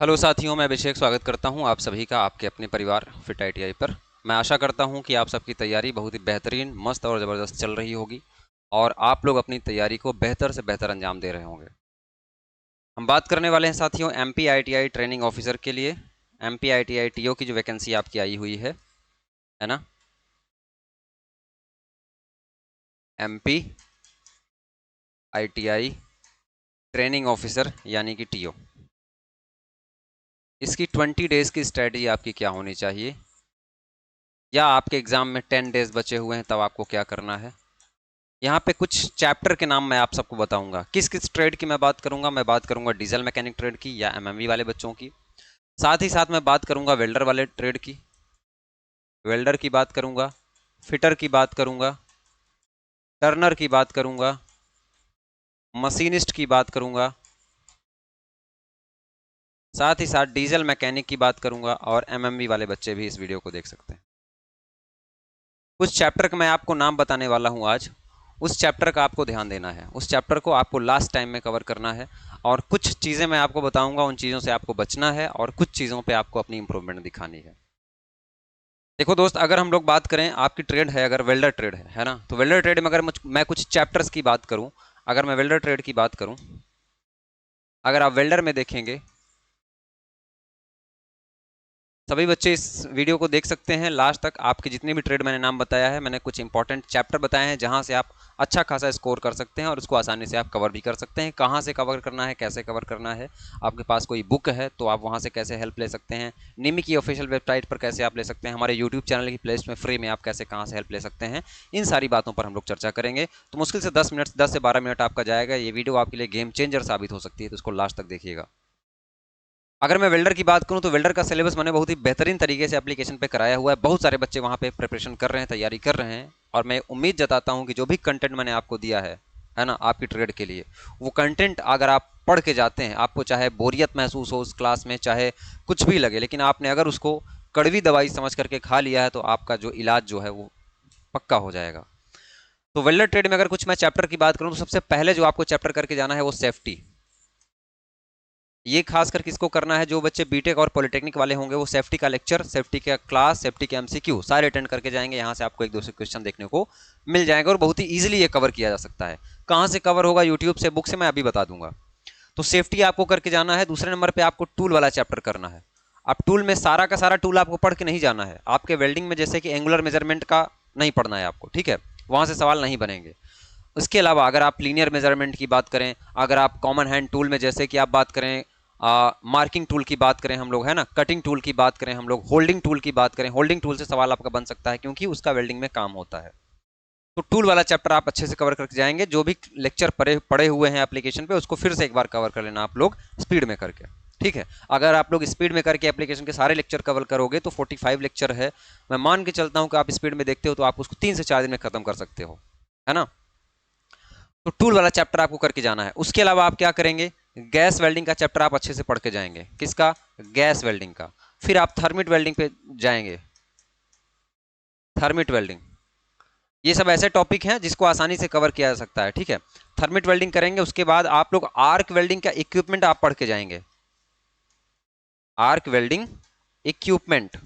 Hello साथियों, मैं अभिषेक स्वागत करता हूं आप सभी का आपके अपने परिवार फिट आईटीआई पर। मैं आशा करता हूं कि आप सबकी तैयारी बहुत ही बेहतरीन, मस्त और ज़बरदस्त चल रही होगी और आप लोग अपनी तैयारी को बेहतर से बेहतर अंजाम दे रहे होंगे। हम बात करने वाले हैं साथियों एमपी आईटीआई ट्रेनिंग ऑफिसर के लिए। एमपी आईटीआई टीओ की जो वैकेंसी आपकी आई हुई है ना, एमपी आईटीआई ट्रेनिंग ऑफिसर यानी कि टीओ। इसकी 20 डेज़ की स्ट्रेटजी आपकी क्या होनी चाहिए, या आपके एग्ज़ाम में 10 डेज़ बचे हुए हैं तब आपको क्या करना है। यहाँ पे कुछ चैप्टर के नाम मैं आप सबको बताऊंगा। किस किस ट्रेड की मैं बात करूंगा डीजल मैकेनिक ट्रेड की या एमएमवी वाले बच्चों की। साथ ही साथ मैं बात करूंगा वेल्डर वाले ट्रेड की, वेल्डर की बात करूंगा, फिटर की बात करूंगा, टर्नर की बात करूंगा, मशीनिस्ट की बात करूंगा, साथ ही साथ डीजल मैकेनिक की बात करूंगा और एमएमवी वाले बच्चे भी इस वीडियो को देख सकते हैं। कुछ चैप्टर का मैं आपको नाम बताने वाला हूं आज। उस चैप्टर का आपको ध्यान देना है, उस चैप्टर को आपको लास्ट टाइम में कवर करना है और कुछ चीज़ें मैं आपको बताऊंगा, उन चीज़ों से आपको बचना है और कुछ चीज़ों पे आपको अपनी इंप्रूवमेंट दिखानी है। देखो दोस्त, अगर हम लोग बात करें आपकी ट्रेड है, अगर वेल्डर ट्रेड है ना, तो वेल्डर ट्रेड में अगर मैं कुछ चैप्टर्स की बात करूं, अगर मैं वेल्डर ट्रेड की बात करूं, अगर आप वेल्डर में देखेंगे, सभी बच्चे इस वीडियो को देख सकते हैं लास्ट तक। आपके जितने भी ट्रेड मैंने नाम बताया है, मैंने कुछ इंपॉर्टेंट चैप्टर बताए हैं जहां से आप अच्छा खासा स्कोर कर सकते हैं और उसको आसानी से आप कवर भी कर सकते हैं। कहां से कवर करना है, कैसे कवर करना है, आपके पास कोई बुक है तो आप वहां से कैसे हेल्प ले सकते हैं, निमी की ऑफिशियल वेबसाइट पर कैसे आप ले सकते हैं, हमारे यूट्यूब चैनल की प्लेलिस्ट में फ्री में आप कैसे कहाँ से हेल्प ले सकते हैं, इन सारी बातों पर हम लोग चर्चा करेंगे। तो मुश्किल से 10 से 12 मिनट आपका जाएगा। ये वीडियो आपके लिए गेम चेंजर साबित हो सकती है, तो इसको लास्ट तक देखिएगा। अगर मैं वेल्डर की बात करूं तो वेल्डर का सिलेबस मैंने बहुत ही बेहतरीन तरीके से एप्लीकेशन पे कराया हुआ है। बहुत सारे बच्चे वहां पे प्रिपरेशन कर रहे हैं, तैयारी कर रहे हैं और मैं उम्मीद जताता हूं कि जो भी कंटेंट मैंने आपको दिया है ना, आपकी ट्रेड के लिए, वो कंटेंट अगर आप पढ़ के जाते हैं, आपको चाहे बोरियत महसूस हो उस क्लास में, चाहे कुछ भी लगे, लेकिन आपने अगर उसको कड़वी दवाई समझ करके खा लिया है तो आपका जो इलाज जो है वो पक्का हो जाएगा। तो वेल्डर ट्रेड में अगर कुछ मैं चैप्टर की बात करूं तो सबसे पहले जो आपको चैप्टर करके जाना है वो सेफ्टी। ये खासकर किसको करना है, जो बच्चे बीटेक और पॉलिटेक्निक वाले होंगे वो सेफ्टी का लेक्चर, सेफ्टी का क्लास, सेफ्टी के एमसीक्यू सारे अटेंड करके जाएंगे। यहाँ से आपको एक दो से क्वेश्चन देखने को मिल जाएगा और बहुत ही इजीली ये कवर किया जा सकता है। कहाँ से कवर होगा, यूट्यूब से, बुक से, मैं अभी बता दूंगा। तो सेफ्टी आपको करके जाना है। दूसरे नंबर पे आपको टूल वाला चैप्टर करना है। अब टूल में सारा का सारा टूल आपको पढ़ के नहीं जाना है। आपके वेल्डिंग में जैसे कि एंगुलर मेजरमेंट का नहीं पढ़ना है आपको, ठीक है, वहां से सवाल नहीं बनेंगे। उसके अलावा अगर आप लीनियर मेजरमेंट की बात करें, अगर आप कॉमन हैंड टूल में जैसे कि आप बात करें, मार्किंग टूल की बात करें हम लोग, है ना, कटिंग टूल की बात करें हम लोग, होल्डिंग टूल की बात करें, होल्डिंग टूल से सवाल आपका बन सकता है क्योंकि उसका वेल्डिंग में काम होता है। तो टूल वाला चैप्टर आप अच्छे से कवर करके जाएंगे। जो भी लेक्चर पढ़े हुए हैं एप्लीकेशन पे, उसको फिर से एक बार कवर कर लेना आप लोग स्पीड में करके, ठीक है। अगर आप लोग स्पीड में करके एप्लीकेशन के सारे लेक्चर कवर करोगे तो 45 लेक्चर है, मैं मान के चलता हूं कि आप स्पीड में देखते हो तो आप उसको 3 से 4 दिन में खत्म कर सकते हो, है ना। तो टूल वाला चैप्टर आपको करके जाना है। उसके अलावा आप क्या करेंगे, गैस वेल्डिंग का चैप्टर आप अच्छे से पढ़ के जाएंगे। किसका, गैस वेल्डिंग का। फिर आप थर्मिट वेल्डिंग पे जाएंगे, थर्मिट वेल्डिंग। ये सब ऐसे टॉपिक हैं जिसको आसानी से कवर किया जा सकता है, ठीक है। थर्मिट वेल्डिंग करेंगे, उसके बाद आप लोग आर्क वेल्डिंग का इक्विपमेंट आप पढ़ के जाएंगे। Arc welding equipment,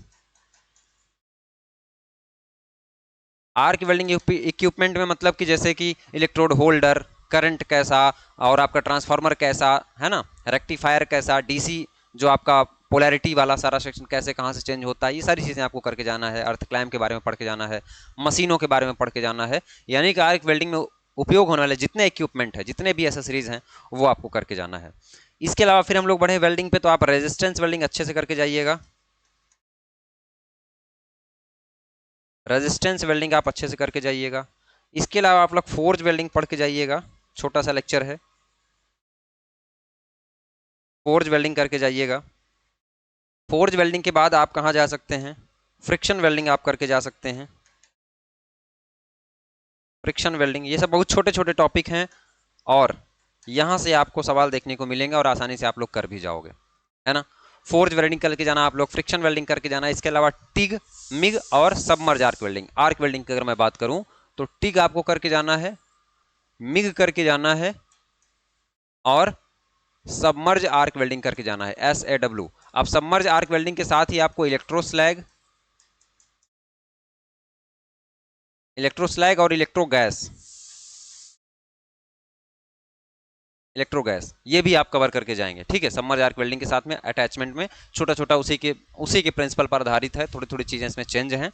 arc welding equipment में मतलब कि जैसे कि इलेक्ट्रोड होल्डर, करंट कैसा, और आपका ट्रांसफार्मर कैसा, है ना, रेक्टिफायर कैसा, डीसी जो आपका पोलैरिटी वाला सारा सेक्शन कैसे कहाँ से चेंज होता है, ये सारी चीज़ें आपको करके जाना है। अर्थ क्लैम्प के बारे में पढ़ के जाना है, मशीनों के बारे में पढ़ के जाना है। यानी कि आर्क वेल्डिंग में उपयोग होने वाले जितने इक्विपमेंट है, जितने भी एसेसरीज हैं, वो आपको करके जाना है। इसके अलावा फिर हम लोग बढ़े वेल्डिंग पे, तो आप रेजिस्टेंस वेल्डिंग अच्छे से करके जाइएगा। रेजिस्टेंस वेल्डिंग आप अच्छे से करके जाइएगा। इसके अलावा आप लोग फोर्ज वेल्डिंग पढ़ के जाइएगा, छोटा सा लेक्चर है, फोर्ज वेल्डिंग करके जाइएगा। फोर्ज वेल्डिंग के बाद आप कहाँ जा सकते हैं, फ्रिक्शन वेल्डिंग आप करके जा सकते हैं। फ्रिक्शन वेल्डिंग, ये सब बहुत छोटे छोटे टॉपिक हैं और यहाँ से आपको सवाल देखने को मिलेंगे और आसानी से आप लोग कर भी जाओगे, है ना। फोर्ज वेल्डिंग करके जाना आप लोग, फ्रिक्शन वेल्डिंग करके जाना। इसके अलावा टिग, मिग और submerge arc welding. Arc welding की अगर मैं बात करूं तो टिग आपको करके जाना है, मिग करके जाना है और सबमर्ज आर्क वेल्डिंग करके जाना है, SAW। अब सबमर्ज आर्क वेल्डिंग के साथ ही आपको इलेक्ट्रोस्लैग और इलेक्ट्रो गैस ये भी आप कवर करके जाएंगे। ठीक है, सबमर्ज आर्क वेल्डिंग के साथ में अटैचमेंट में छोटा छोटा उसी के प्रिंसिपल पर आधारित है, थोड़ी थोड़ी चीजें इसमें चेंज हैं,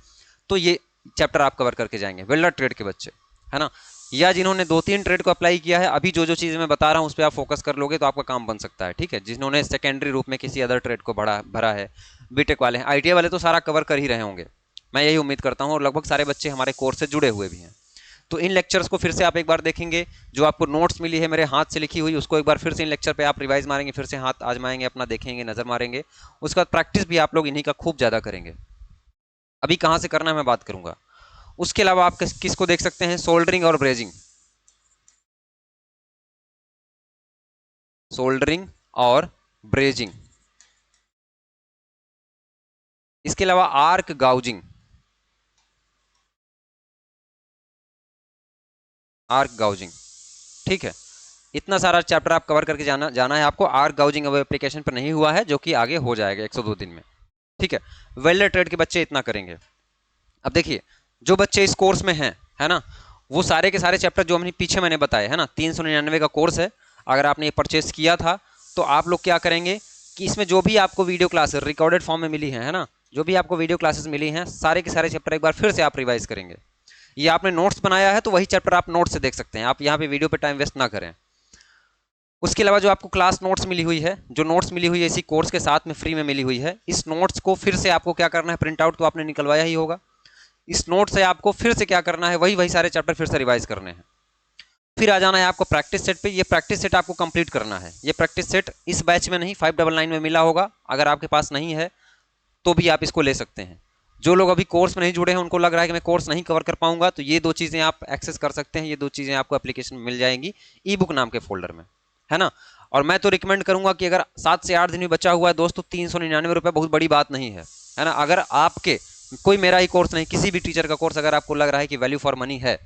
तो ये चैप्टर आप कवर करके जाएंगे। वेल्डर ट्रेड के बच्चे है ना, या जिन्होंने 2-3 ट्रेड को अप्लाई किया है, अभी जो चीजें मैं बता रहा हूं उस पर आप फोकस कर लोगे तो आपका काम बन सकता है। ठीक है, जिन्होंने सेकेंडरी रूप में किसी अदर ट्रेड को भरा है, बीटेक वाले हैं, ITI वाले तो सारा कवर कर ही रहे होंगे, मैं यही उम्मीद करता हूं, और लगभग सारे बच्चे हमारे कोर्स से जुड़े हुए भी हैं। तो इन लेक्चर्स को फिर से आप एक बार देखेंगे, जो आपको नोट्स मिली है मेरे हाथ से लिखी हुई, उसको एक बार फिर से इन लेक्चर पे आप रिवाइज मारेंगे, फिर से हाथ आजमाएंगे अपना, देखेंगे, नजर मारेंगे। उसके बाद प्रैक्टिस भी आप लोग इन्हीं का खूब ज्यादा करेंगे। अभी कहां से करना है मैं बात करूंगा। उसके अलावा आप किसको देख सकते हैं, सोल्डरिंग और ब्रेजिंग, सोल्डरिंग और ब्रेजिंग। इसके अलावा आर्क गाउजिंग, ठीक है, इतना सारा चैप्टर आप कवर करके जाना है आपको। आर्क गाउजिंग अब एप्लीकेशन पर नहीं हुआ है, जो कि आगे हो जाएगा 102 दिन में। ठीक है, वेल्डर ट्रेड के बच्चे इतना करेंगे। अब देखिए, जो बच्चे इस कोर्स में हैं, है ना, वो सारे के सारे चैप्टर जो हमने पीछे मैंने बताए है ना, 399 का कोर्स है। अगर आपने ये परचेस किया था तो आप लोग क्या करेंगे कि इसमें जो भी आपको वीडियो क्लासेस रिकॉर्डेड फॉर्म में मिली है ना, जो भी आपको वीडियो क्लासेस मिली हैं, सारे के सारे चैप्टर एक बार फिर से आप रिवाइज करेंगे। ये आपने नोट्स बनाया है तो वही चैप्टर आप नोट्स से देख सकते हैं, आप यहाँ पे वीडियो पे टाइम वेस्ट ना करें। उसके अलावा जो आपको क्लास नोट्स मिली हुई है, जो नोट्स मिली हुई है इसी कोर्स के साथ में फ्री में मिली हुई है, इस नोट्स को फिर से आपको क्या करना है, प्रिंट आउट तो आपने निकलवाया ही होगा, इस नोट से आपको फिर से क्या करना है, वही सारे चैप्टर फिर से रिवाइज करने हैं। फिर आ जाना है आपको प्रैक्टिस सेट पे। ये प्रैक्टिस सेट आपको कंप्लीट करना है। ये प्रैक्टिस सेट इस बैच में नहीं, 599 में मिला होगा, अगर आपके पास नहीं है तो भी आप इसको ले सकते हैं। जो लोग अभी कोर्स में नहीं जुड़े हैं, उनको लग रहा है कि मैं कोर्स नहीं कवर कर पाऊंगा, तो ये 2 चीजें आप एक्सेस कर सकते हैं। ये 2 चीजें आपको एप्लीकेशन में मिल जाएंगी, ई बुक नाम के फोल्डर में, है ना। और मैं तो रिकमेंड करूंगा कि अगर 7 से 8 दिन में बचा हुआ है दोस्तों, 399 रुपये बहुत बड़ी बात नहीं है ना। अगर आपके कोई मेरा ही कोर्स नहीं, किसी भी टीचर का कोर्स अगर आपको लग रहा है कि वैल्यू फॉर मनी है,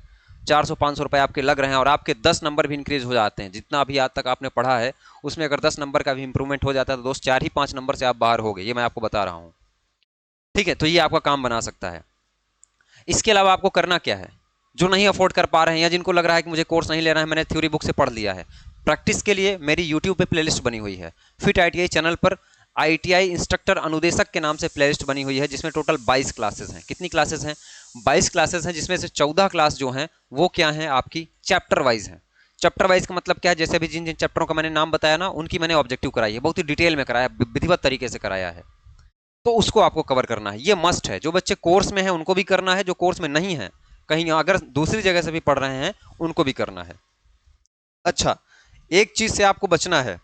400-500 रुपये आपके लग रहे हैं और आपके 10 नंबर भी इंक्रीज हो जाते हैं, जितना अभी आज तक आपने पढ़ा है उसमें अगर 10 नंबर का भी इंप्रूवमेंट हो जाता है तो दोस्त 4 ही 5 नंबर से आप बाहर हो गए, ये मैं आपको बता रहा हूँ। ठीक है, तो ये आपका काम बना सकता है। इसके अलावा आपको करना क्या है, जो नहीं अफोर्ड कर पा रहे हैं या जिनको लग रहा है कि मुझे कोर्स नहीं लेना है, मैंने थ्योरी बुक से पढ़ लिया है, प्रैक्टिस के लिए मेरी यूट्यूब पे प्लेलिस्ट बनी हुई है। फिट ITI चैनल पर ITI इंस्ट्रक्टर अनुदेशक के नाम से प्लेलिस्ट बनी हुई है, जिसमें टोटल 22 क्लासेस हैं। कितनी क्लासेस हैं, 22 क्लासेस हैं, जिसमें से 14 क्लास जो हैं वो क्या हैं, आपकी चैप्टर वाइज हैं। चैप्टर वाइज का मतलब क्या है, जैसे भी जिन जिन चैप्टरों का मैंने नाम बताया ना, उनकी मैंने ऑब्जेक्टिव कराई है, बहुत ही डिटेल में कराया, विधिवत तरीके से कराया है, तो उसको आपको कवर करना है। ये मस्ट है, जो बच्चे कोर्स में हैं उनको भी करना है, जो कोर्स में नहीं है, कहीं अगर दूसरी जगह से भी पढ़ रहे हैं, उनको भी करना है। अच्छा, एक चीज से आपको बचना है,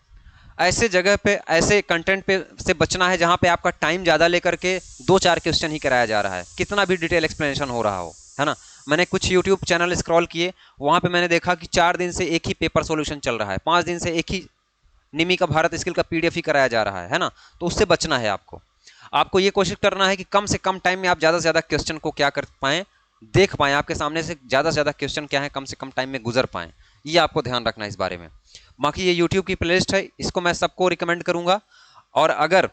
ऐसे जगह पे, ऐसे कंटेंट पे से बचना है जहां पे आपका टाइम ज्यादा लेकर के 2-4 क्वेश्चन ही कराया जा रहा है, कितना भी डिटेल एक्सप्लेनेशन हो रहा हो, है ना। मैंने कुछ यूट्यूब चैनल स्क्रॉल किए, वहां पे मैंने देखा कि 4 दिन से एक ही पेपर सॉल्यूशन चल रहा है, 5 दिन से एक ही निमी का भारत स्किल का PDF ही कराया जा रहा है ना। तो उससे बचना है आपको। आपको ये कोशिश करना है कि कम से कम टाइम में आप ज़्यादा से ज़्यादा क्वेश्चन को क्या कर पाएँ, देख पाएँ, आपके सामने से ज़्यादा क्वेश्चन क्या है, कम से कम टाइम में गुजर पाएँ। ये आपको ध्यान रखना है इस बारे में। बाकी ये यूट्यूब की प्लेलिस्ट है, इसको मैं सबको रिकमेंड करूँगा। और अगर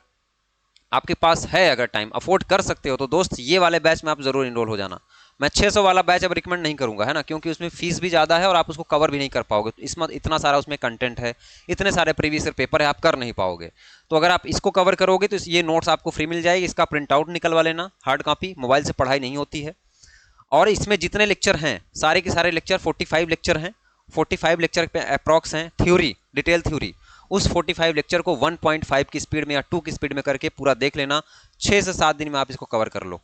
आपके पास है, अगर टाइम अफोर्ड कर सकते हो, तो दोस्त ये वाले बैच में आप जरूर इनरोल हो जाना। मैं 600 वाला बैच अब रिकमेंड नहीं करूंगा, है ना, क्योंकि उसमें फीस भी ज़्यादा है और आप उसको कवर भी नहीं कर पाओगे। इसमें इतना सारा उसमें कंटेंट है, इतने सारे प्रीवियस पेपर है, आप कर नहीं पाओगे। तो अगर आप इसको कवर करोगे तो ये नोट्स आपको फ्री मिल जाएगी, इसका प्रिंट आउट निकलवा लेना, हार्ड कॉपी, मोबाइल से पढ़ाई नहीं होती है। और इसमें जितने लेक्चर हैं, सारे के सारे लेक्चर 45 लेक्चर हैं, 45 लेक्चर पे अप्रॉक्स हैं थ्योरी, डिटेल थ्योरी। उस 45 लेक्चर को 1.5 की स्पीड में या 2 की स्पीड में करके पूरा देख लेना। 6 से 7 दिन में आप इसको कवर कर लो।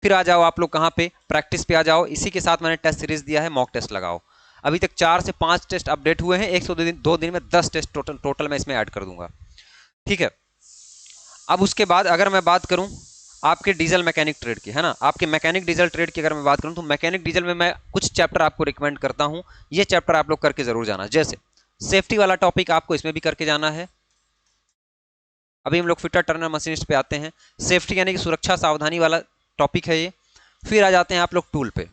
फिर आ जाओ आप लोग कहाँ पे, प्रैक्टिस पे आ जाओ। इसी के साथ मैंने टेस्ट सीरीज दिया है, मॉक टेस्ट लगाओ। अभी तक 4 से 5 टेस्ट अपडेट हुए हैं, 102 दिन में 10 टेस्ट टोटल मैं इसमें ऐड कर दूंगा। ठीक है, अब उसके बाद अगर मैं बात करूं आपके डीजल मैकेनिक ट्रेड की, है ना, आपके मैकेनिक डीजल ट्रेड की अगर मैं बात करूं, तो मैकेनिक डीजल में मैं कुछ चैप्टर आपको रिकमेंड करता हूं। ये चैप्टर आप लोग करके जरूर जाना। जैसे सेफ्टी वाला टॉपिक आपको इसमें भी करके जाना है। अभी हम लोग फिटर टर्नर मशीनिस्ट पे आते हैं। सेफ्टी यानी कि सुरक्षा सावधानी वाला टॉपिक है ये। फिर आ जाते हैं आप लोग टूल पे।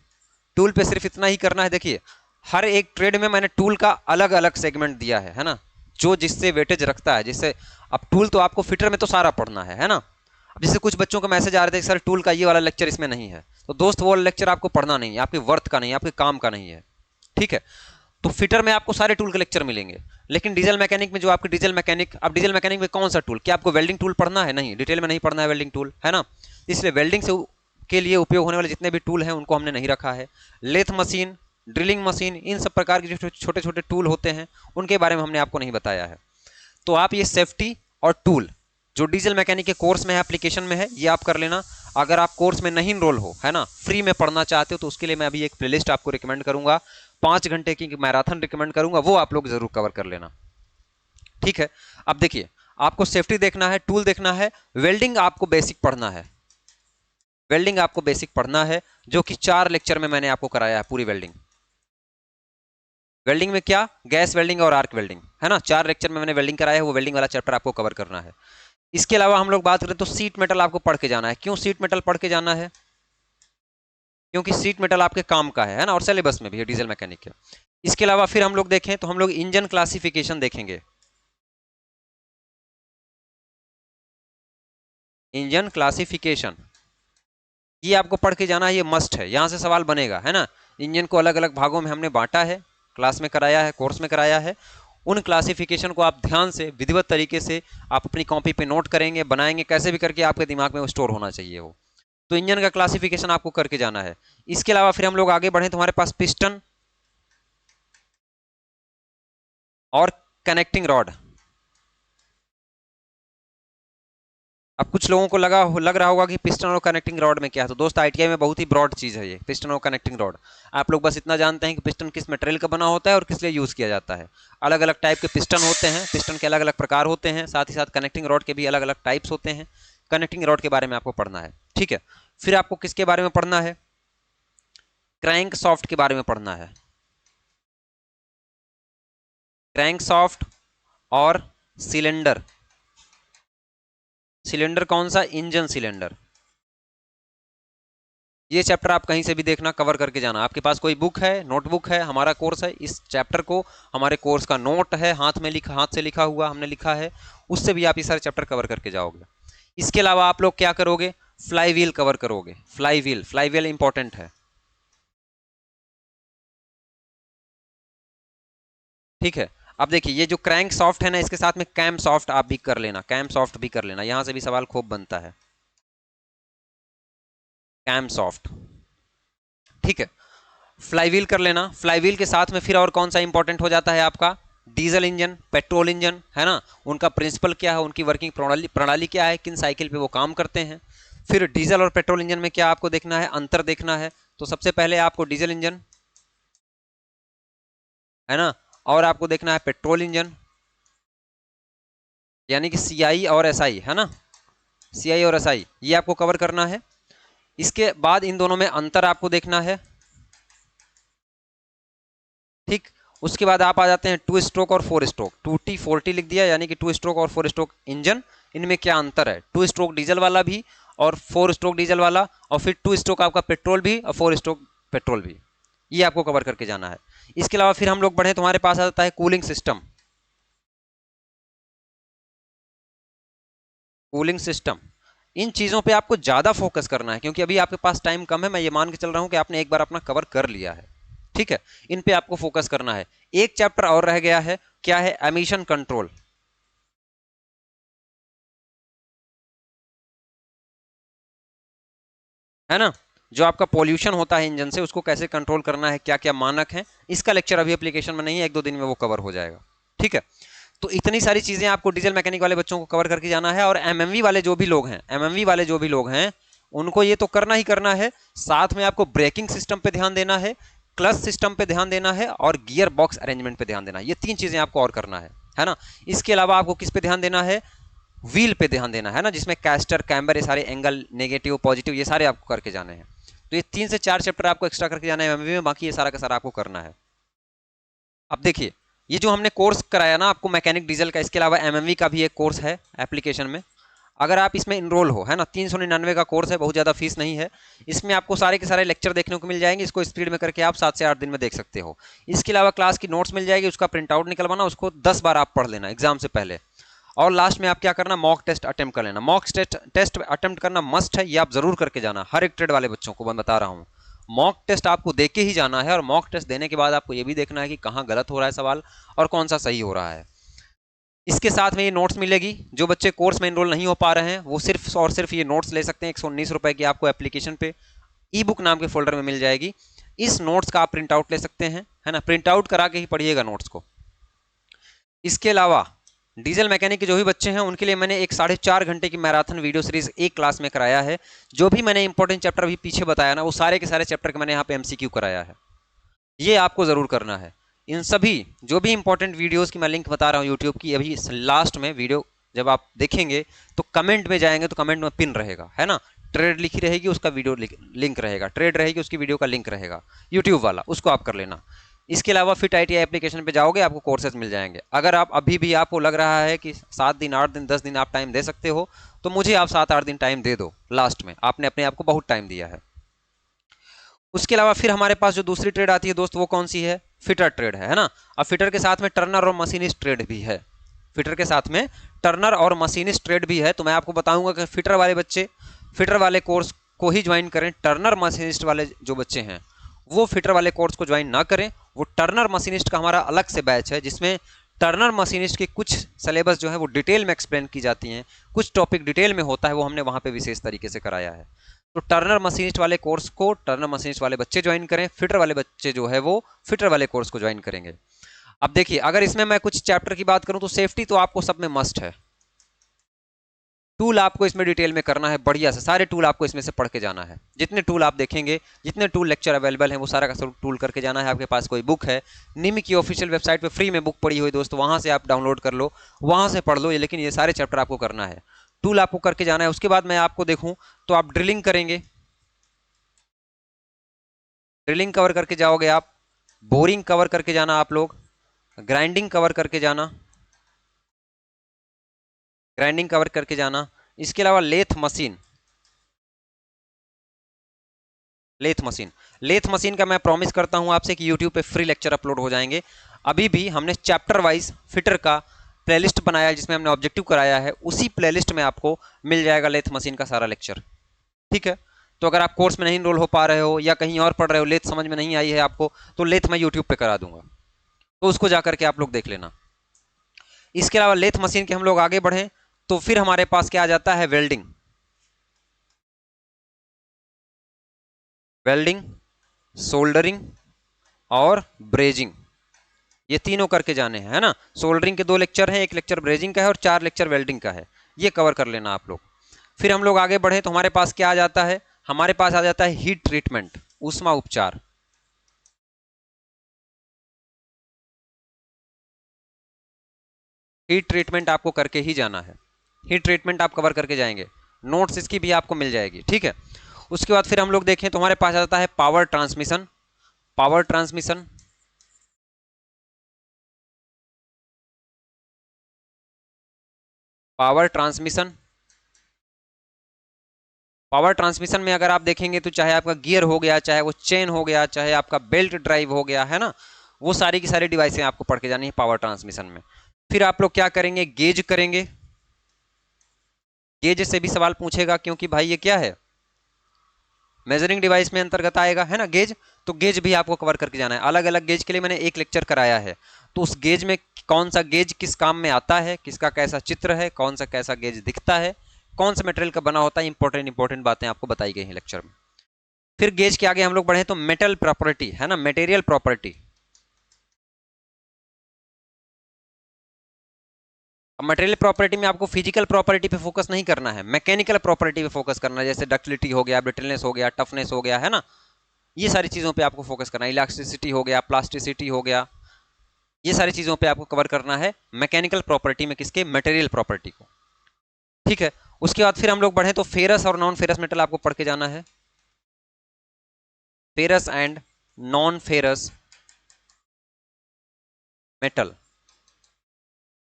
टूल पे सिर्फ इतना ही करना है, देखिए हर एक ट्रेड में मैंने टूल का अलग अलग सेगमेंट दिया है ना। जो जिससे वेटेज रखता है, जिससे अब टूल तो आपको फिटर में तो सारा पढ़ना है ना। अब जैसे कुछ बच्चों का मैसेज आ रहे थे सर टूल का ये वाला लेक्चर इसमें नहीं है, तो दोस्त वो लेक्चर आपको पढ़ना नहीं है, आपके वर्थ का नहीं है, आपके काम का नहीं है, ठीक है। तो फिटर में आपको सारे टूल के लेक्चर मिलेंगे, लेकिन डीजल मैकेनिक में जो आपके डीजल मैकेनिक, अब डीजल मैकेनिक में कौन सा टूल, क्या आपको वेल्डिंग टूल पढ़ना है? नहीं, डिटेल में नहीं पढ़ना है वेल्डिंग टूल, है ना। इसलिए वेल्डिंग से के लिए उपयोग होने वाले जितने भी टूल हैं उनको हमने नहीं रखा है। लेथ मशीन, ड्रिलिंग मशीन, इन सब प्रकार के जो छोटे छोटे टूल होते हैं उनके बारे में हमने आपको नहीं बताया है। तो आप ये सेफ्टी और टूल जो डीजल मैकेनिक के कोर्स में है, एप्लीकेशन में है, ये आप कर लेना। अगर आप कोर्स में नहीं इनरोल हो, है ना, फ्री में पढ़ना चाहते हो, तो उसके लिए मैं अभी एक प्लेलिस्ट आपको रिकमेंड करूंगा, 5 घंटे की मैराथन रिकमेंड करूंगा, वो आप लोग जरूर कवर कर लेना, ठीक है। अब देखिए, आपको सेफ्टी देखना है, टूल देखना है, वेल्डिंग आपको बेसिक पढ़ना है, वेल्डिंग आपको बेसिक पढ़ना है, जो कि 4 लेक्चर में मैंने आपको कराया है पूरी वेल्डिंग। वेल्डिंग में क्या, गैस वेल्डिंग और आर्क वेल्डिंग, है ना, 4 लेक्चर में मैंने वेल्डिंग कराया है, वो वेल्डिंग वाला चैप्टर आपको कवर करना है। इसके अलावा हम लोग बात करें तो सीट मेटल आपको पढ़ के जाना है। क्यों सीट मेटल पढ़ के जाना है? क्योंकि सीट मेटल आपके काम का है ना, और सिलेबस में भी है डीजल मैकेनिक के। इसके अलावा फिर हम लोग देखें तो हम लोग इंजन क्लासिफिकेशन देखेंगे, इंजन क्लासिफिकेशन ये आपको पढ़ के जाना है, ये मस्ट है, यहां से सवाल बनेगा, है ना। इंजन को अलग अलग भागों में हमने बांटा है, क्लास में कराया है, कोर्स में कराया है, उन क्लासिफिकेशन को आप ध्यान से विधिवत तरीके से आप अपनी कॉपी पे नोट करेंगे, बनाएंगे, कैसे भी करके आपके दिमाग में वो स्टोर होना चाहिए वो। तो इंजन का क्लासिफिकेशन आपको करके जाना है। इसके अलावा फिर हम लोग आगे बढ़े तो हमारे पास पिस्टन और कनेक्टिंग रॉड। अब कुछ लोगों को लग रहा होगा कि पिस्टन और कनेक्टिंग रॉड में क्या है, तो दोस्त आईटीआई में बहुत ही ब्रॉड चीज़ है ये पिस्टन और कनेक्टिंग रॉड। आप लोग बस इतना जानते हैं कि पिस्टन किस मटेरियल का बना होता है और किस लिए यूज़ किया जाता है। अलग अलग टाइप के पिस्टन होते हैं, पिस्टन के अलग अलग प्रकार होते हैं, साथ ही साथ कनेक्टिंग रॉड के भी अलग अलग टाइप्स होते हैं। कनेक्टिंग रॉड के बारे में आपको पढ़ना है, ठीक है। फिर आपको किसके बारे में पढ़ना है? क्रैंक सॉफ्ट के बारे में पढ़ना है, क्रैंक सॉफ्ट और सिलेंडर। सिलेंडर कौन सा? Engine cylinder. ये चैप्टर आप कहीं से भी देखना, कवर करके जाना। आपके पास कोई बुक है, नोटबुक है, हमारा कोर्स है, इस चैप्टर को हमारे कोर्स का नोट है, हाथ से लिखा हुआ हमने लिखा है, उससे भी आप ये सारे चैप्टर कवर करके जाओगे। इसके अलावा आप लोग क्या करोगे? फ्लाई व्हील कवर करोगे, fly wheel, fly wheel important है, ठीक है। अब देखिए, ये जो क्रैंक सॉफ्ट है ना, इसके साथ में कैम सॉफ्ट आप भी कर लेना, कैम सॉफ्ट भी कर लेना, यहां से भी सवाल खूब बनता है, कैम सॉफ्ट, ठीक है। फ्लाईव्हील कर लेना। फ्लाईव्हील के साथ में फिर और कौन सा इंपॉर्टेंट हो जाता है आपका? डीजल इंजन, पेट्रोल इंजन, है ना, उनका प्रिंसिपल क्या है, उनकी वर्किंग प्रणाली क्या है, किन साइकिल पे वो काम करते हैं। फिर डीजल और पेट्रोल इंजन में क्या आपको देखना है, अंतर देखना है। तो सबसे पहले आपको डीजल इंजन, है ना, और आपको देखना है पेट्रोल इंजन, यानी कि सीआई और एसआई, है ना, सीआई और एसआई, ये आपको कवर करना है। इसके बाद इन दोनों में अंतर आपको देखना है, ठीक। उसके बाद आप आ जाते हैं 2 स्ट्रोक और 4 स्ट्रोक, 2T 4T लिख दिया, यानी कि 2 स्ट्रोक और 4 स्ट्रोक इंजन, इनमें क्या अंतर है। 2 स्ट्रोक डीजल वाला भी और 4 स्ट्रोक डीजल वाला, और फिर 2 स्ट्रोक आपका पेट्रोल भी और 4 स्ट्रोक पेट्रोल भी, ये आपको कवर करके जाना है। इसके अलावा फिर हम लोग बढ़े, तुम्हारे पास आ जाता है कूलिंग सिस्टम, कूलिंग सिस्टम। इन चीज़ों पे आपको ज़्यादा फोकस करना है, क्योंकि अभी आपके पास टाइम कम है, मैं ये मान के चल रहा हूँ कि आपने एक बार अपना कवर कर लिया है, ठीक है। इन पे आपको फोकस करना है। एक चैप्टर और रह गया है, क्या है? एमिशन कंट्रोल, है ना, जो आपका पॉल्यूशन होता है इंजन से, उसको कैसे कंट्रोल करना है, क्या क्या मानक है। इसका लेक्चर अभी एप्लीकेशन में नहीं है, 1-2 दिन में वो कवर हो जाएगा, ठीक है। तो इतनी सारी चीजें आपको डीजल मैकेनिक वाले बच्चों को कवर करके जाना है। और एमएमवी वाले जो भी लोग हैं, एमएमवी वाले जो भी लोग हैं, उनको ये तो करना ही करना है। साथ में आपको ब्रेकिंग सिस्टम पे ध्यान देना है, क्लच सिस्टम पे ध्यान देना है, और गियर बॉक्स अरेंजमेंट पे ध्यान देना है। ये 3 चीजें आपको और करना है ना। इसके अलावा आपको किस पे ध्यान देना है? व्हील पे ध्यान देना है ना, जिसमें कैस्टर, कैम्बर, ये सारे एंगल, नेगेटिव, पॉजिटिव, ये सारे आपको करके जाने हैं। तो ये 3 से 4 चैप्टर आपको एक्स्ट्रा करके जाना है एमएमवी में, बाकी ये सारा का सारा आपको करना है। अब देखिए, ये जो हमने कोर्स कराया ना आपको मैकेनिक डीजल का, इसके अलावा एमएमवी का भी एक कोर्स है एप्लीकेशन में। अगर आप इसमें इनरोल हो, है ना, 399 का कोर्स है, बहुत ज़्यादा फीस नहीं है। इसमें आपको सारे के सारे लेक्चर देखने को मिल जाएंगे, इसको स्पीड में करके आप 7 से 8 दिन में देख सकते हो। इसके अलावा क्लास की नोट्स मिल जाएगी, उसका प्रिंट आउट निकलवाना, उसको 10 बार आप पढ़ लेना एग्जाम से पहले। और लास्ट में आप क्या करना, मॉक टेस्ट अटेम्प्ट कर लेना। मॉक टेस्ट अटेम्प्ट करना मस्ट है, ये आप जरूर करके जाना, हर एक ट्रेड वाले बच्चों को मैं बता रहा हूँ। मॉक टेस्ट आपको दे के ही जाना है, और मॉक टेस्ट देने के बाद आपको ये भी देखना है कि कहाँ गलत हो रहा है सवाल और कौन सा सही हो रहा है। इसके साथ में ये नोट्स मिलेगी। जो बच्चे कोर्स में एनरोल नहीं हो पा रहे हैं वो सिर्फ और सिर्फ ये नोट्स ले सकते हैं। 119 रुपए की आपको एप्लीकेशन पे ई बुक नाम के फोल्डर में मिल जाएगी। इस नोट्स का आप प्रिंट आउट ले सकते हैं, है ना, प्रिंट आउट करा के ही पढ़िएगा नोट्स को। इसके अलावा डीजल मैकेनिक के जो भी बच्चे हैं उनके लिए मैंने एक 4.5 घंटे की मैराथन वीडियो सीरीज एक क्लास में कराया है। जो भी मैंने इंपॉर्टेंट चैप्टर अभी पीछे बताया ना, वो सारे के सारे चैप्टर के मैंने यहाँ पे एमसीक्यू कराया है। ये आपको जरूर करना है। इन सभी जो भी इंपॉर्टेंट वीडियोस की मैं लिंक बता रहा हूँ यूट्यूब की, अभी लास्ट में वीडियो जब आप देखेंगे तो कमेंट में जाएंगे तो कमेंट में पिन रहेगा, है ना, ट्रेड लिखी रहेगी, उसका वीडियो लिंक रहेगा, ट्रेड रहेगी उसकी वीडियो का लिंक रहेगा यूट्यूब वाला, उसको आप कर लेना। इसके अलावा फिट ITI एप्लीकेशन पे जाओगे आपको कोर्सेज मिल जाएंगे। अगर आप अभी भी आपको लग रहा है कि 7 दिन 8 दिन 10 दिन आप टाइम दे सकते हो, तो मुझे आप 7-8 दिन टाइम दे दो। लास्ट में आपने अपने आप को बहुत टाइम दिया है। उसके अलावा फिर हमारे पास जो दूसरी ट्रेड आती है दोस्त, वो कौन सी है, फिटर ट्रेड है ना। अब फिटर के साथ में टर्नर और मशीनिस्ट ट्रेड भी है। फिटर के साथ में टर्नर और मशीनिस्ट ट्रेड भी है। तो मैं आपको बताऊंगा कि फिटर वाले बच्चे फिटर वाले कोर्स को ही ज्वाइन करें। टर्नर मशीनिस्ट वाले जो बच्चे हैं वो फिटर वाले कोर्स को ज्वाइन ना करें। वो टर्नर मशीनिस्ट का हमारा अलग से बैच है, जिसमें टर्नर मशीनिस्ट के कुछ सिलेबस जो है वो डिटेल में एक्सप्लेन की जाती हैं, कुछ टॉपिक डिटेल में होता है, वो हमने वहाँ पे विशेष तरीके से कराया है। तो टर्नर मशीनिस्ट वाले कोर्स को टर्नर मशीनिस्ट वाले बच्चे ज्वाइन करें, फिटर वाले बच्चे जो है वो फिटर वाले कोर्स को ज्वाइन करेंगे। अब देखिए, अगर इसमें मैं कुछ चैप्टर की बात करूं तो सेफ्टी तो आपको सब में मस्ट है। टूल आपको इसमें डिटेल में करना है, बढ़िया से सारे टूल आपको इसमें से पढ़ के जाना है। जितने टूल आप देखेंगे, जितने टूल लेक्चर अवेलेबल हैं, वो सारा का सब टूल करके जाना है। आपके पास कोई बुक है, निमी की ऑफिशियल वेबसाइट पे फ्री में बुक पड़ी हुई दोस्तों, वहां से आप डाउनलोड कर लो, वहां से पढ़ लो। लेकिन ये सारे चैप्टर आपको करना है, टूल आपको करके जाना है। उसके बाद मैं आपको देखूं तो आप ड्रिलिंग करेंगे, ड्रिलिंग कवर करके जाओगे आप, बोरिंग कवर करके जाना आप लोग, ग्राइंडिंग कवर करके जाना, ग्राइंडिंग कवर करके जाना। इसके अलावा lathe machine, lathe machine, lathe machine का मैं प्रॉमिस करता हूं आपसे कि यूट्यूब पे फ्री लेक्चर अपलोड हो जाएंगे। अभी भी हमने चैप्टर वाइज फिटर का प्लेलिस्ट बनाया है, जिसमें हमने ऑब्जेक्टिव कराया है, उसी प्लेलिस्ट में आपको मिल जाएगा लेथ मशीन का सारा लेक्चर। ठीक है, तो अगर आप कोर्स में नहीं इनरोल हो पा रहे हो या कहीं और पढ़ रहे हो, लेथ समझ में नहीं आई है आपको, तो लेथ मैं यूट्यूब पे करा दूंगा, तो उसको जाकर के आप लोग देख लेना। इसके अलावा लेथ मशीन के हम लोग आगे बढ़े तो फिर हमारे पास क्या आ जाता है, वेल्डिंग, वेल्डिंग, सोल्डरिंग और ब्रेजिंग, ये तीनों करके जाने हैं, है ना। सोल्डरिंग के 2 लेक्चर हैं, 1 लेक्चर ब्रेजिंग का है और 4 लेक्चर वेल्डिंग का है, ये कवर कर लेना आप लोग। फिर हम लोग आगे बढ़े तो हमारे पास क्या आ जाता है, हमारे पास आ जाता है हीट ट्रीटमेंट, ऊष्मा उपचार। हीट ट्रीटमेंट आपको करके ही जाना है, हीट ट्रीटमेंट आप कवर करके जाएंगे, नोट्स इसकी भी आपको मिल जाएगी। ठीक है, उसके बाद फिर हम लोग देखें तो हमारे पास आ जाता है power transmission, power transmission, power transmission. Power transmission में अगर आप देखेंगे तो चाहे आपका गियर हो गया, चाहे वो चेन हो गया, चाहे आपका बेल्ट ड्राइव हो गया, है ना, वो सारी की सारी डिवाइसें आपको पढ़ के जानी है पावर ट्रांसमिशन में। फिर आप लोग क्या करेंगे, गेज करेंगे। गेज से भी सवाल पूछेगा, क्योंकि भाई ये क्या है, मेजरिंग डिवाइस में अंतर्गत आएगा, है ना गेज। तो गेज भी आपको कवर करके जाना है। अलग अलग गेज के लिए मैंने एक लेक्चर कराया है, तो उस गेज में कौन सा गेज किस काम में आता है, किसका कैसा चित्र है, कौन सा कैसा गेज दिखता है, कौन सा मटेरियल का बना होता है, इंपॉर्टेंट इंपॉर्टेंट बातें आपको बताई गई हैं लेक्चर में। फिर गेज के आगे हम लोग बढ़े तो मेटल प्रॉपर्टी, है ना, मटेरियल प्रॉपर्टी। अब मटेरियल प्रॉपर्टी में आपको फिजिकल प्रॉपर्टी पे फोकस नहीं करना है, मैकेनिकल प्रॉपर्टी पे फोकस करना है। जैसे डक्टिलिटी हो गया, ब्रिटलनेस हो गया, टफनेस हो गया, है ना, ये सारी चीजों पे आपको फोकस करना है। इलास्टिसिटी हो गया, प्लास्टिसिटी हो गया, ये सारी चीजों पे आपको कवर करना है मैकेनिकल प्रॉपर्टी में, किसके, मटेरियल प्रॉपर्टी को। ठीक है, उसके बाद फिर हम लोग बढ़े तो फेरस और नॉन फेरस मेटल आपको पढ़ के जाना है, ferrous and non ferrous metal.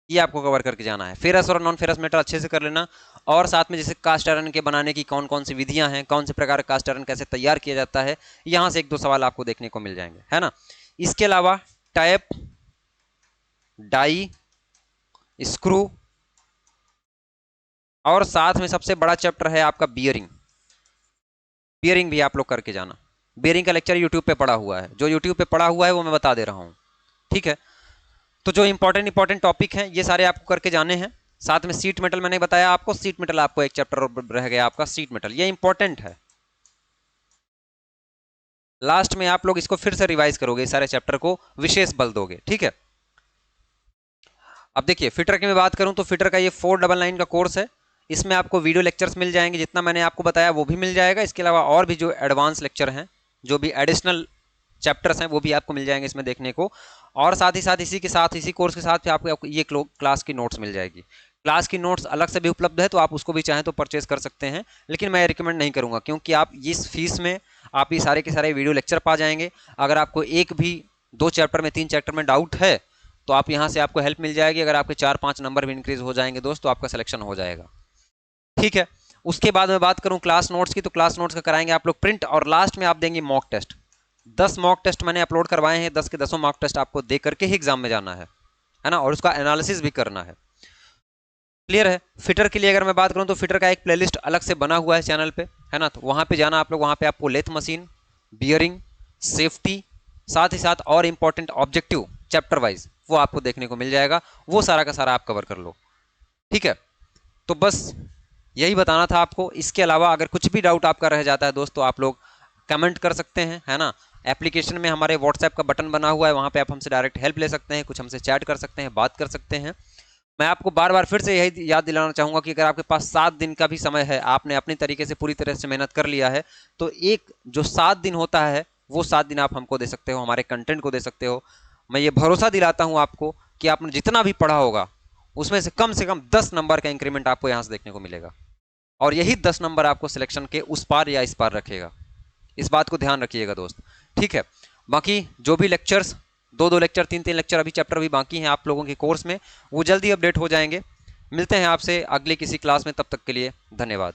ये आपको कवर करके जाना है। फेरस और नॉन फेरस मेटल अच्छे से कर लेना, और साथ में जैसे कास्ट आयरन के बनाने की कौन कौन सी विधियां हैं, कौन से प्रकार का कास्ट आयरन कैसे तैयार किया जाता है, यहाँ से एक दो सवाल आपको देखने को मिल जाएंगे, है ना। इसके अलावा टैप, डाई, स्क्रू, और साथ में सबसे बड़ा चैप्टर है आपका बियरिंग। बियरिंग भी आप लोग करके जाना। बियरिंग का लेक्चर यूट्यूब पे पड़ा हुआ है, जो यूट्यूब पे पड़ा हुआ है वो मैं बता दे रहा हूँ, ठीक है। तो जो इंपॉर्टेंट टॉपिक हैं ये सारे आपको करके जाने हैं। साथ में सीट मेटल मैंने बताया आपको, सीट मेटल आपको एक चैप्टर रह गया आपका सीट मेटल, ये इंपॉर्टेंट है। लास्ट में आप लोग इसको फिर से रिवाइज करोगे, इस सारे चैप्टर को विशेष बल दोगे, ठीक है। अब देखिए फिटर की मैं बात करूं तो फिटर का ये 499 का कोर्स है। इसमें आपको वीडियो लेक्चर्स मिल जाएंगे, जितना मैंने आपको बताया वो भी मिल जाएगा। इसके अलावा और भी जो एडवांस लेक्चर हैं, जो भी एडिशनल चैप्टर्स हैं, वो भी आपको मिल जाएंगे इसमें देखने को। और साथ ही साथ इसी कोर्स के साथ आपको ये क्लास की नोट्स मिल जाएगी। क्लास की नोट्स अलग से भी उपलब्ध है, तो आप उसको भी चाहें तो परचेज कर सकते हैं, लेकिन मैं रिकमेंड नहीं करूंगा, क्योंकि आप इस फीस में आप ये सारे के सारे वीडियो लेक्चर पा जाएंगे। अगर आपको एक भी 2 चैप्टर में 3 चैप्टर में डाउट है तो आप यहाँ से आपको हेल्प मिल जाएगी। अगर आपके 4-5 नंबर भी इंक्रीज हो जाएंगे दोस्त, तो आपका सिलेक्शन हो जाएगा, ठीक है। उसके बाद मैं बात करूं क्लास नोट्स की, तो क्लास नोट्स का कराएंगे आप लोग प्रिंट, और लास्ट में आप देंगे मॉक टेस्ट। 10 मॉक टेस्ट मैंने अपलोड करवाए हैं, 10 के 10 मॉक टेस्ट आपको दे करके ही एग्जाम में जाना है ना, और उसका एनालिसिस भी करना है। क्लियर है। फिटर के लिए अगर मैं बात करूं तो फिटर का एक प्लेलिस्ट अलग से बना हुआ है चैनल पे, है ना, तो वहां पे जाना आप लोग। वहां पे आपको लेथ मशीन, बियरिंग, सेफ्टी, साथ ही साथ और इंपॉर्टेंट ऑब्जेक्टिव चैप्टर वाइज वो आपको देखने को मिल जाएगा। वो सारा का सारा आप कवर कर लो, ठीक है। तो बस यही बताना था आपको। इसके अलावा अगर कुछ भी डाउट आपका रह जाता है दोस्तों, आप लोग कमेंट कर सकते हैं, है ना। एप्लीकेशन में हमारे व्हाट्सएप का बटन बना हुआ है, वहां पे आप हमसे डायरेक्ट हेल्प ले सकते हैं, कुछ हमसे चैट कर सकते हैं, बात कर सकते हैं। मैं आपको बार बार फिर से यही याद दिलाना चाहूंगा कि अगर आपके पास 7 दिन का भी समय है, आपने अपनी तरीके से पूरी तरह से मेहनत कर लिया है, तो एक जो 7 दिन होता है वो 7 दिन आप हमको दे सकते हो, हमारे कंटेंट को दे सकते हो। मैं ये भरोसा दिलाता हूं आपको कि आपने जितना भी पढ़ा होगा उसमें से कम 10 नंबर का इंक्रीमेंट आपको यहां से देखने को मिलेगा, और यही 10 नंबर आपको सिलेक्शन के उस पार या इस पार रखेगा। इस बात को ध्यान रखिएगा दोस्त, ठीक है। बाकी जो भी लेक्चर्स, 2-2 लेक्चर, 3-3 लेक्चर, अभी चैप्टर भी बाकी हैं आप लोगों के कोर्स में, वो जल्दी अपडेट हो जाएंगे। मिलते हैं आपसे अगली किसी क्लास में, तब तक के लिए धन्यवाद।